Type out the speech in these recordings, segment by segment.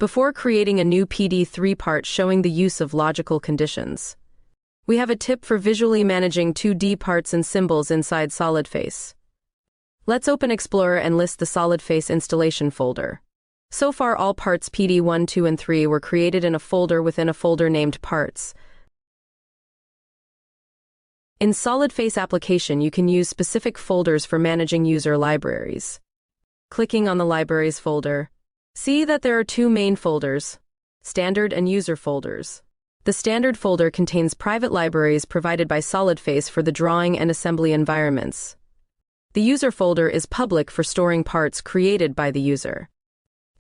Before creating a new PD3 part showing the use of logical conditions, we have a tip for visually managing 2D parts and symbols inside SolidFace. Let's open Explorer and list the SolidFace installation folder. So far, all parts PD1, 2, and 3 were created in a folder within a folder named Parts. In SolidFace application, you can use specific folders for managing user libraries. Clicking on the Libraries folder, see that there are two main folders, Standard and User folders. The Standard folder contains private libraries provided by SolidFace for the drawing and assembly environments. The User folder is public for storing parts created by the user.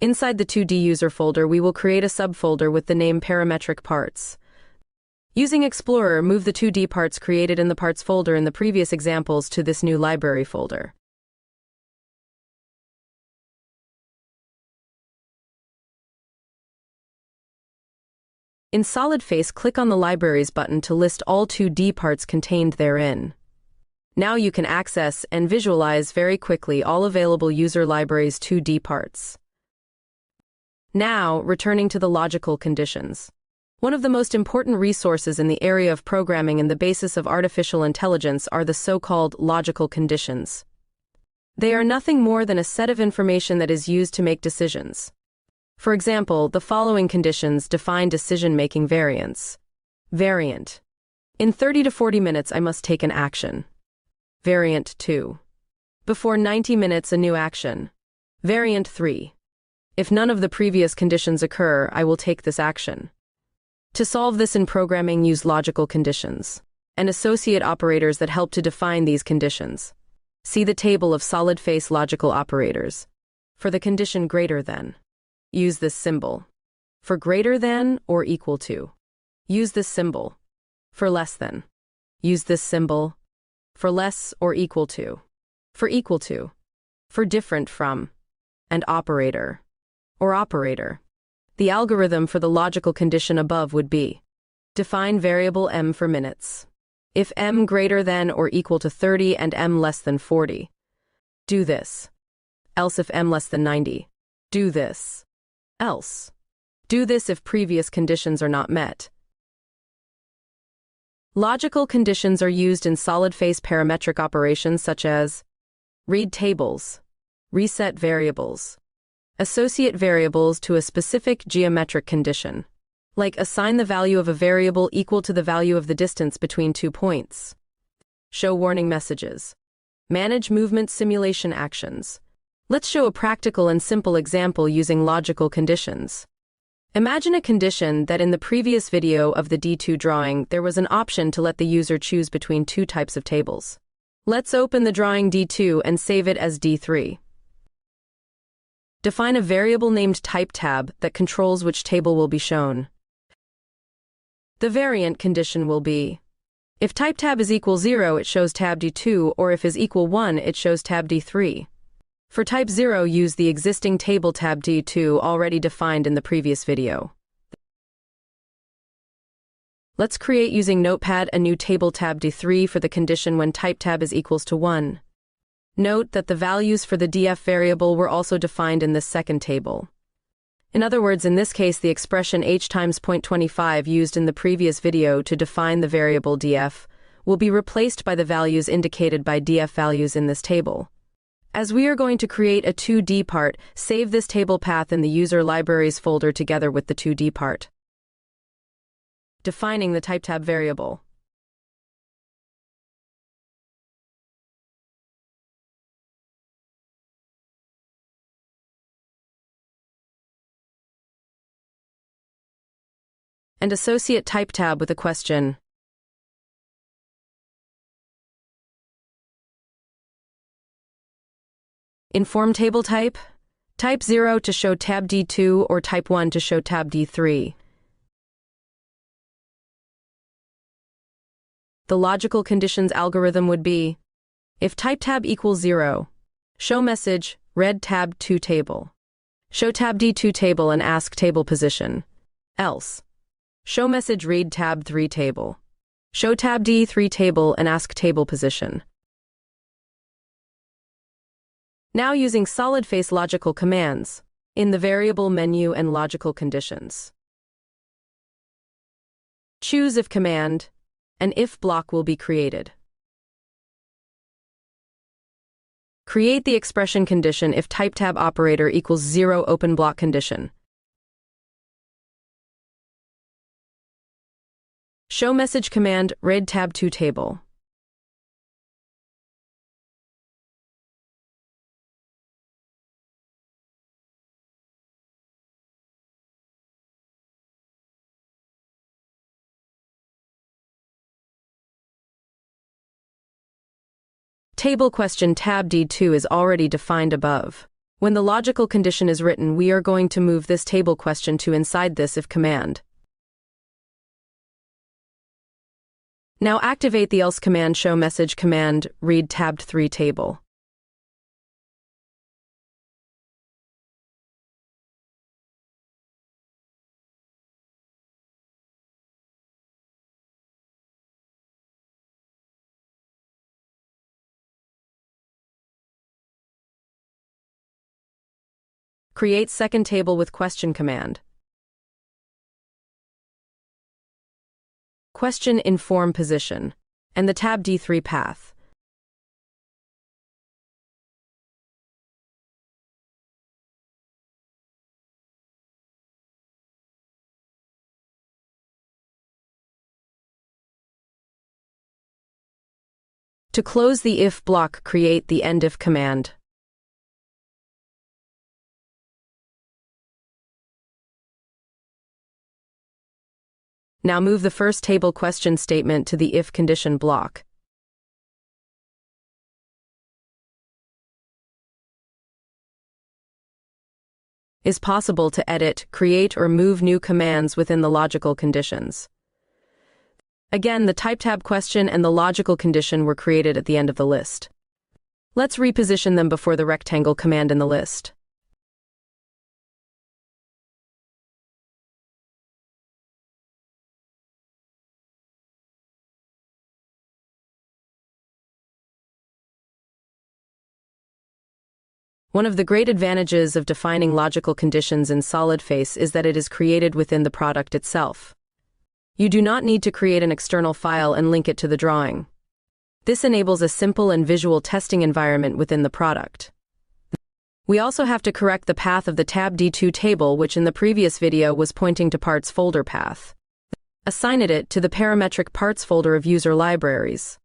Inside the 2D User folder, we will create a subfolder with the name Parametric Parts. Using Explorer, move the 2D parts created in the Parts folder in the previous examples to this new library folder. In SolidFace, click on the Libraries button to list all 2D parts contained therein. Now you can access and visualize very quickly all available user libraries' 2D parts. Now, returning to the logical conditions. One of the most important resources in the area of programming and the basis of artificial intelligence are the so-called logical conditions. They are nothing more than a set of information that is used to make decisions. For example, the following conditions define decision-making variants. Variant: in 30 to 40 minutes I must take an action. Variant 2: before 90 minutes a new action. Variant 3: if none of the previous conditions occur, I will take this action. To solve this in programming, use logical conditions and associate operators that help to define these conditions. See the table of SolidFace logical operators. For the condition greater than, use this symbol. For greater than or equal to, use this symbol. For less than, use this symbol. For less or equal to, for equal to, for different from, and operator, or operator. The algorithm for the logical condition above would be: define variable m for minutes. If m greater than or equal to 30 and m less than 40, do this. Else if m less than 90, do this. Else, do this if previous conditions are not met. Logical conditions are used in SolidFace parametric operations such as read tables, reset variables, associate variables to a specific geometric condition, like assign the value of a variable equal to the value of the distance between 2 points, show warning messages, manage movement simulation actions. Let's show a practical and simple example using logical conditions. Imagine a condition that in the previous video of the D2 drawing, there was an option to let the user choose between two types of tables. Let's open the drawing D2 and save it as D3. Define a variable named typeTab that controls which table will be shown. The variant condition will be: if typeTab is equal 0, it shows tab D2, or if is equal 1, it shows tab D3. For type 0, use the existing table tab D2 already defined in the previous video. Let's create using Notepad a new table tab D3 for the condition when typeTab is equals to 1. Note that the values for the df variable were also defined in this second table. In other words, in this case, the expression h times 0.25 used in the previous video to define the variable df will be replaced by the values indicated by df values in this table. As we are going to create a 2D part, save this table path in the User Libraries folder together with the 2D part. Defining the typeTab variable. And associate typeTab with a question. Inform table type. Type 0 to show tab D2 or type 1 to show tab D3. The logical conditions algorithm would be: if typeTab equals 0, show message, read tab 2 table. Show tab D2 table and ask table position. Else, show message, read tab 3 table. Show tab D3 table and ask table position. Now using SolidFace logical commands, In the variable menu and logical conditions, choose if command. An if block will be created. Create the expression condition if type tab operator equals 0 open block condition. Show message command read tab to table. Table question tab D2 is already defined above. When the logical condition is written, we are going to move this table question to inside this if command. Now activate the else command show message command read tab 3 table. Create second table with question command. Question in form position, and the tab D3 path. To close the if block, create the end if command. Now move the first table question statement to the if condition block. Is possible to edit, create, or move new commands within the logical conditions. Again, the type tab question and the logical condition were created at the end of the list. Let's reposition them before the rectangle command in the list. One of the great advantages of defining logical conditions in SolidFace is that it is created within the product itself. You do not need to create an external file and link it to the drawing. This enables a simple and visual testing environment within the product. We also have to correct the path of the tab D2 table, which in the previous video was pointing to parts folder path. Assign it to the parametric parts folder of user libraries.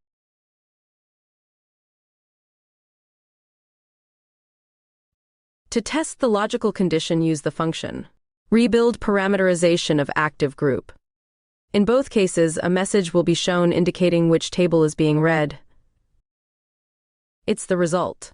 To test the logical condition, use the function rebuild parameterization of active group. In both cases, a message will be shown indicating which table is being read. It's the result.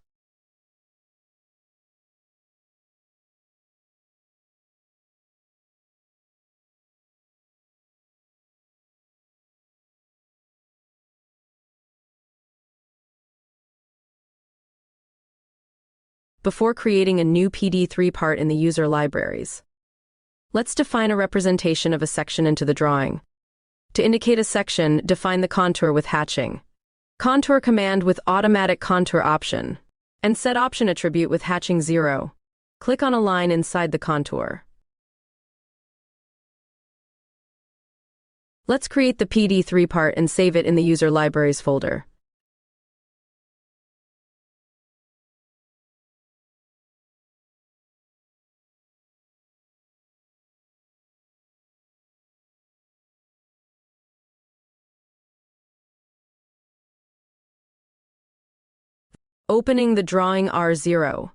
Before creating a new PD3 part in the user libraries, let's define a representation of a section into the drawing. To indicate a section, define the contour with hatching. Contour command with automatic contour option. And set option attribute with hatching 0. Click on a line inside the contour. Let's create the PD3 part and save it in the user libraries folder. Opening the drawing R0.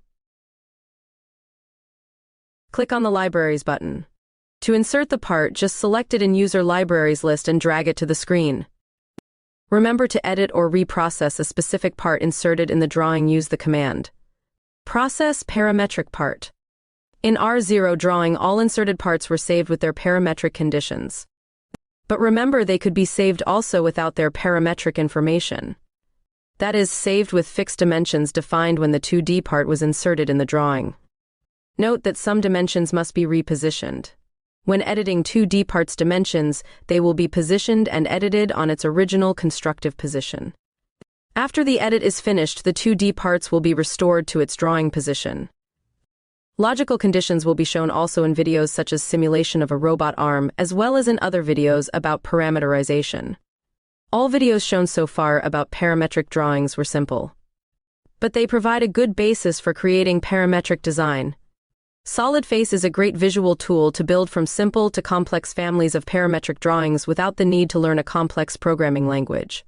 Click on the Libraries button. To insert the part, just select it in User Libraries list and drag it to the screen. Remember to edit or reprocess a specific part inserted in the drawing, use the command Process Parametric Part. In R0 drawing, all inserted parts were saved with their parametric conditions. But remember, they could be saved also without their parametric information. That is, saved with fixed dimensions defined when the 2D part was inserted in the drawing. Note that some dimensions must be repositioned. When editing 2D parts dimensions, they will be positioned and edited on its original constructive position. After the edit is finished, the 2D parts will be restored to its drawing position. Logical conditions will be shown also in videos such as simulation of a robot arm, as well as in other videos about parameterization. All videos shown so far about parametric drawings were simple, but they provide a good basis for creating parametric design. Solid Face is a great visual tool to build from simple to complex families of parametric drawings without the need to learn a complex programming language.